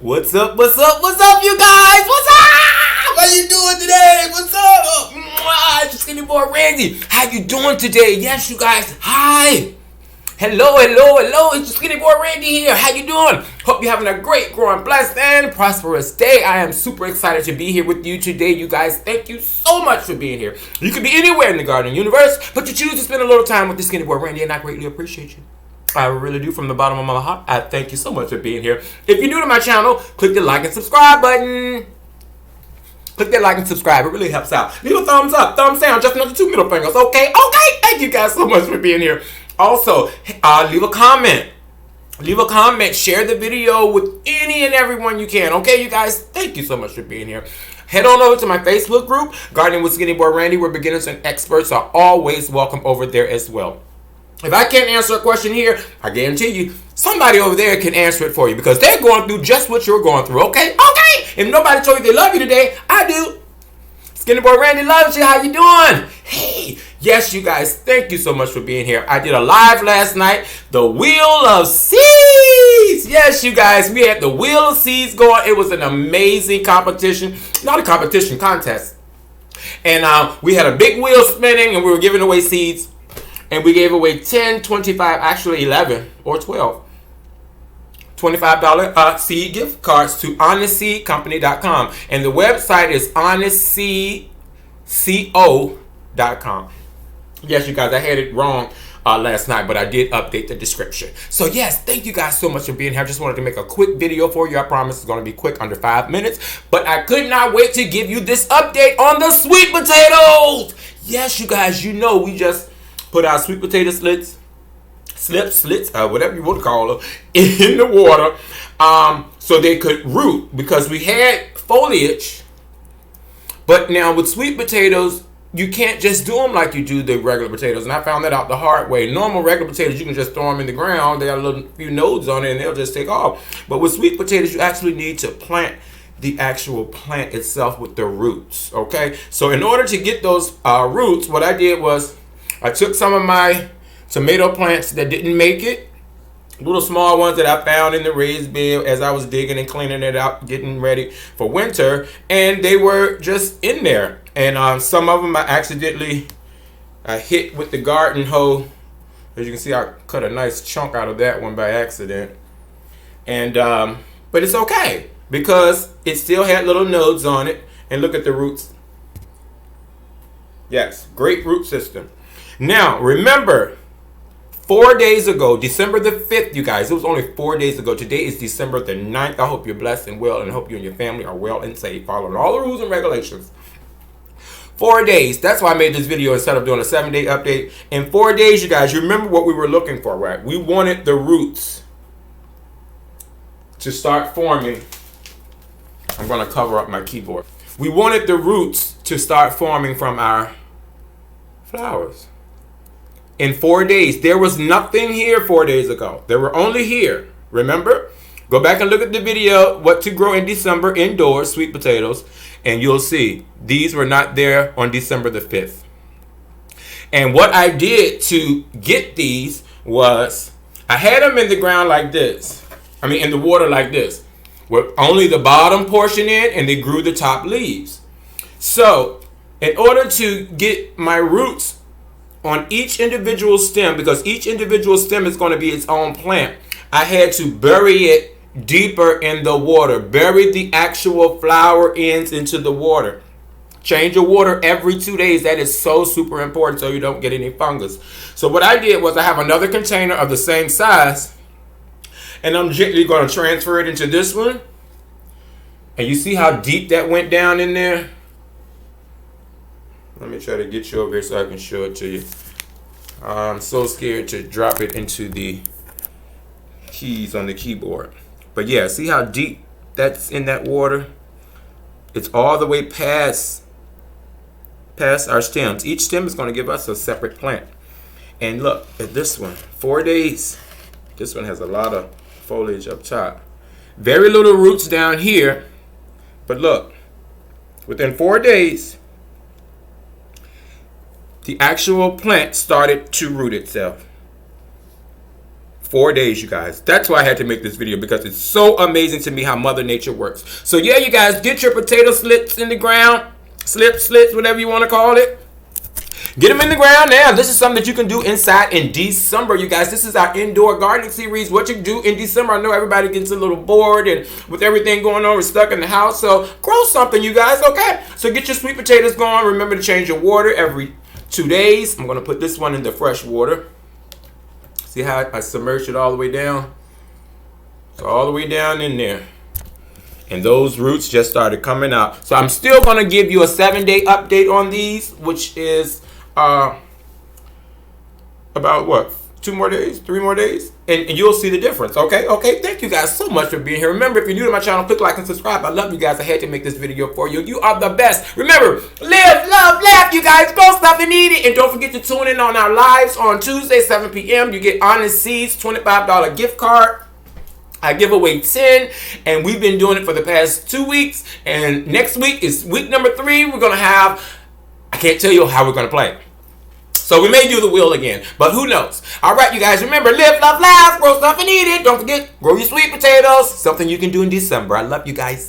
What's up, what's up, what's up, you guys? What's up? How you doing today? What's up? It's your Skinny Boy Randy. How you doing today? Yes, you guys. Hi. Hello, hello, hello. It's your Skinny Boy Randy here. How you doing? Hope you're having a great, growing, blessed, and prosperous day. I am super excited to be here with you today, you guys. Thank you so much for being here. You could be anywhere in the garden universe, but you choose to spend a little time with the Skinny Boy Randy, and I greatly appreciate you. I really do, from the bottom of my heart. I thank you so much for being here. If you're new to my channel, click the like and subscribe button. Click that like and subscribe. It really helps out. Leave a thumbs up, thumbs down, just another 2 middle fingers. Okay? Okay. Thank you guys so much for being here. Also, leave a comment. Leave a comment. Share the video with any and everyone you can. Okay, you guys? Thank you so much for being here. Head on over to my Facebook group, Gardening with Skinny Boy Randy, where beginners and experts are always welcome over there as well. If I can't answer a question here, I guarantee you, somebody over there can answer it for you because they're going through just what you're going through, okay? Okay! If nobody told you they love you today, I do. Skinny Boy Randy loves you. How you doing? Hey, yes, you guys, thank you so much for being here. I did a live last night, the Wheel of Seeds. Yes, you guys, we had the Wheel of Seeds going. It was an amazing competition. Not a competition, contest. And we had a big wheel spinning and we were giving away seeds. And we gave away 10, 25, actually 11 or 12 $25 seed gift cards to honestseedcompany.com. And the website is honestseedco.com. Yes, you guys, I had it wrong last night, but I did update the description. So yes, thank you guys so much for being here. I just wanted to make a quick video for you. I promise it's going to be quick, under 5 minutes. But I could not wait to give you this update on the sweet potatoes. Yes, you guys, you know we just put our sweet potato slits, whatever you want to call them, in the water so they could root, because we had foliage. But now with sweet potatoes, you can't just do them like you do the regular potatoes. And I found that out the hard way. Normal regular potatoes, you can just throw them in the ground. They got a little few nodes on it and they'll just take off. But with sweet potatoes, you actually need to plant the actual plant itself with the roots, okay? So in order to get those roots, what I did was I took some of my tomato plants that didn't make it, little small ones that I found in the raised bed as I was digging and cleaning it out, getting ready for winter, and they were just in there. And some of them I accidentally hit with the garden hoe. As you can see, I cut a nice chunk out of that one by accident. And but it's okay because it still had little nodes on it. And look at the roots. Yes, great root system. Now, remember, 4 days ago, December the 5th, you guys, it was only 4 days ago. Today is December the 9th. I hope you're blessed and well, and I hope you and your family are well and safe, following all the rules and regulations. 4 days. That's why I made this video instead of doing a 7-day update. In 4 days, you guys, you remember what we were looking for, right? We wanted the roots to start forming. I'm going to cover up my keyboard. We wanted the roots to start forming from our flowers. In 4 days, there was nothing here 4 days ago. They were only here. Remember? Go back and look at the video, what to grow in December indoors, sweet potatoes, and you'll see these were not there on December the 5th. And what I did to get these was I had them in the ground like this. I mean, in the water like this, with only the bottom portion in, and they grew the top leaves. So in order to get my roots on each individual stem, because each individual stem is going to be its own plant, I had to bury it deeper in the water. Bury the actual flower ends into the water. Change your water every 2 days. That is so super important so you don't get any fungus. So what I did was I have another container of the same size, and I'm gently going to transfer it into this one. And you see how deep that went down in there? Let me try to get you over here so I can show it to you. I'm so scared to drop it into the keys on the keyboard. But yeah, see how deep that's in that water? It's all the way past our stems. Each stem is going to give us a separate plant. And look at this one. 4 days. This one has a lot of foliage up top. Very little roots down here. But look, within 4 days, the actual plant started to root itself. 4 days, you guys. That's why I had to make this video, because it's so amazing to me how Mother Nature works. So yeah, you guys, get your potato slips in the ground. Slits, whatever you want to call it. Get them in the ground now. This is something that you can do inside in December, you guys. This is our indoor gardening series. What you do in December. I know everybody gets a little bored, and with everything going on, we're stuck in the house. So grow something, you guys, okay? So get your sweet potatoes going. Remember to change your water every 2 days. I'm going to put this one in the fresh water. See how I submerged it all the way down? So all the way down in there. And those roots just started coming out. So I'm still going to give you a 7-day update on these, which is about what? 2 more days? 3 more days? And you'll see the difference, okay? Okay, thank you guys so much for being here. Remember, if you're new to my channel, click like and subscribe. I love you guys. I had to make this video for you. You are the best. Remember, live, love, laugh, you guys. Grow stuff and eat it. And don't forget to tune in on our lives on Tuesday, 7 p.m. You get Honest Seeds, $25 gift card. I give away 10, and we've been doing it for the past 2 weeks. And next week is week number 3. We're going to have, I can't tell you how we're going to play. So we may do the wheel again, but who knows? All right, you guys, remember, live, love, laugh, grow stuff and eat it. Don't forget, grow your sweet potatoes. Something you can do in December. I love you guys.